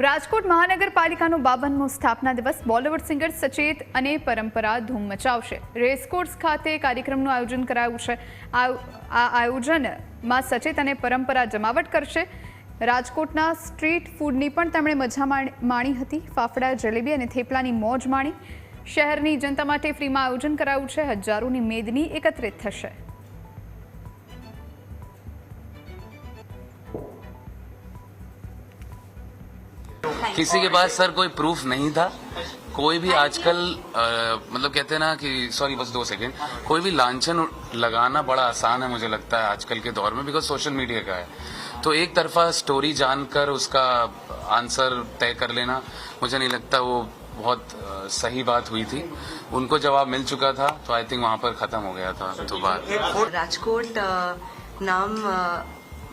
રાજકોટ મહાનગરપાલિકાનો 52મો સ્થાપના દિવસ બોલિવૂડ સિંગર સચેત અને પરંપરા ધૂમ મચાવશે। રેસકોર્સ ખાતે કાર્યક્રમનું આયોજન કરાયું છે। આ આયોજનમાં સચેત અને પરંપરા જમાવટ કરશે। રાજકોટના સ્ટ્રીટ ફૂડની પણ તેમણે મજા માણી હતી। ફાફડા, જલેબી અને થેપલાની મોજ માણી। શહેરની જનતા માટે ફ્રીમાં આયોજન કરાયું છે। હજારોની મેદની એકત્રિત થશે। किसी के पास सर कोई प्रूफ नहीं था। कोई भी आजकल मतलब कहते हैं ना कि सॉरी बस 2 सेकेंड, कोई भी लांछन लगाना बड़ा आसान है मुझे लगता है आजकल के दौर में, बिकॉज सोशल मीडिया का है। तो एक तरफा स्टोरी जानकर उसका आंसर तय कर लेना मुझे नहीं लगता वो बहुत सही बात हुई थी। उनको जवाब मिल चुका था तो आई थिंक वहाँ पर खत्म हो गया था। तो बात राजकोट नाम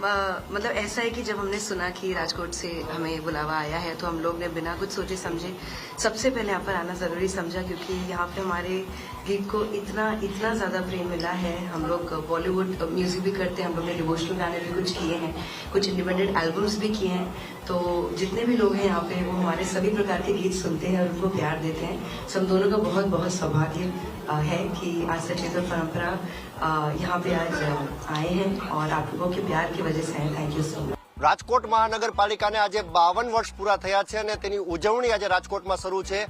मतलब ऐसा है कि जब हमने सुना कि राजकोट से हमें बुलावा आया है तो हम लोग ने बिना कुछ सोचे समझे सबसे पहले यहाँ पर आना जरूरी समझा, क्योंकि यहाँ पे हमारे गीत को इतना ज्यादा प्रेम मिला है। हम लोग बॉलीवुड म्यूजिक भी करते हैं, हम लोग ने डिवोशनल गाने भी कुछ किए हैं, कुछ इंडिपेंडेंट एल्बम्स भी किए हैं। तो जितने भी लोग हैं यहाँ पे वो हमारे सभी प्रकार के गीत सुनते हैं और उनको प्यार देते हैं। सो हम दोनों का बहुत बहुत सौभाग्य है कि आज सचेत और परंपरा यहाँ पे आज आए हैं और आप लोगों के प्यार की वजह से हैं। Thank you so much. Rajkot મહાનગરપાલિકાને આજે 52 વર્ષ પૂરા થયા છે અને તેની ઉજવણી આજે રાજકોટમાં શરૂ છે।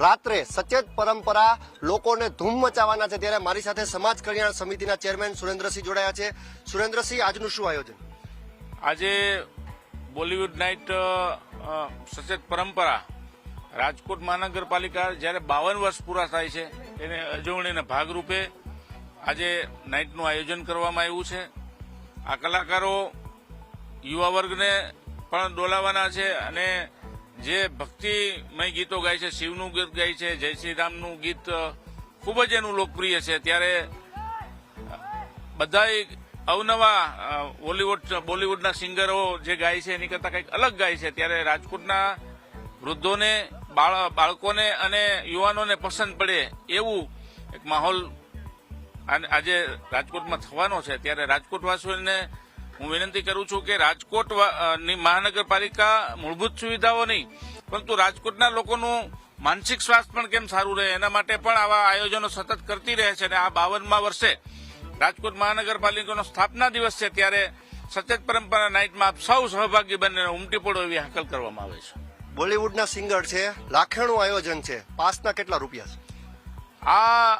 રાત્રે સચેત પરંપરા લોકોને ધૂમ મચાવવાના છે, ત્યારે મારી સાથે સમાજ કલ્યાણ સમિતિના ચેરમેન સુરેન્દ્રસિંહ જોડાયા છે। સુરેન્દ્રસિંહ, આજનું શું આયોજન? આજે બોલિવૂડ નાઇટ સચેત પરંપરા રાજકોટ મહાનગરપાલિકા જ્યારે 52 વર્ષ પૂરા થાય છે એને ઉજવણીના ભાગરૂપે આજે નાઇટનું આયોજન કરવામાં આવ્યું છે। આ કલાકારો યુવા વર્ગને પણ ડોલાવવાના છે અને જે ભક્તિમય ગીતો ગાય છે, શિવનું ગીત ગાય છે, જય શ્રી રામનું ગીત ખૂબ જ એનું લોકપ્રિય છે, ત્યારે બધાય અવનવા બોલિવૂડના સિંગરો જે ગાય છે એની કરતાં કંઈક અલગ ગાય છે, ત્યારે રાજકોટના વૃદ્ધોને, બાળકોને અને યુવાનોને પસંદ પડે એવું એક માહોલ આજે રાજકોટમાં થવાનો છે। ત્યારે રાજકોટવાસીઓને હું વિનંતી કરું છું કે રાજકોટની મહાનગરપાલિકા મૂળભૂત સુવિધાઓ નહીં પરંતુ રાજકોટના લોકોનું માનસિક સ્વાસ્થ્ય પણ કેમ સારું રહે એના માટે પણ આવા આયોજનો સતત કરતી રહે છે। અને આ 52મા વર્ષે રાજકોટ મહાનગરપાલિકાનો સ્થાપના દિવસ છે, ત્યારે સચેત પરંપરા નાઇટમાં આપ સૌ સહભાગી બનીને ઉમટી પડો એવી હાકલ કરવામાં આવે છે। બોલિવૂડના સિંગર છે, લાખેણું આયોજન છે, પાસના કેટલા રૂપિયા છે? આ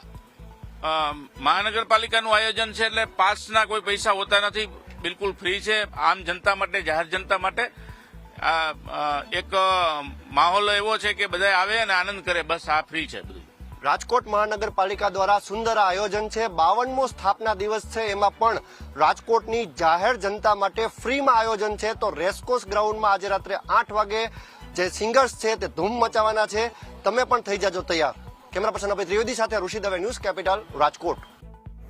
મહાનગરપાલિકાનું આયોજન છે એટલે પાસના કોઈ પૈસા હોતા નથી, બિલકુલ ફ્રી છે। આમ જનતા માટે, જાહેર જનતા માટે એક માહોલ એવો છે કે બધા આવે અને આનંદ કરે, બસ આ ફ્રી છે બધું। રાજકોટ મહાનગરપાલિકા દ્વારા સુંદર આયોજન છે। 52મો સ્થાપના દિવસ છે, એમાં પણ રાજકોટની જાહેર જનતા માટે ફ્રીમાં આયોજન છે। તો રેસકોર્સ ગ્રાઉન્ડમાં આજે રાત્રે 8 વાગે જે સિંગર્સ છે તે ધૂમ મચાવવાના છે। તમે પણ થઈ જાજો તૈયાર। કેમેરા પર્સન અભય ત્રિવેદી સાથે ઋષિ દવે, ન્યૂઝ કેપિટલ, રાજકોટ।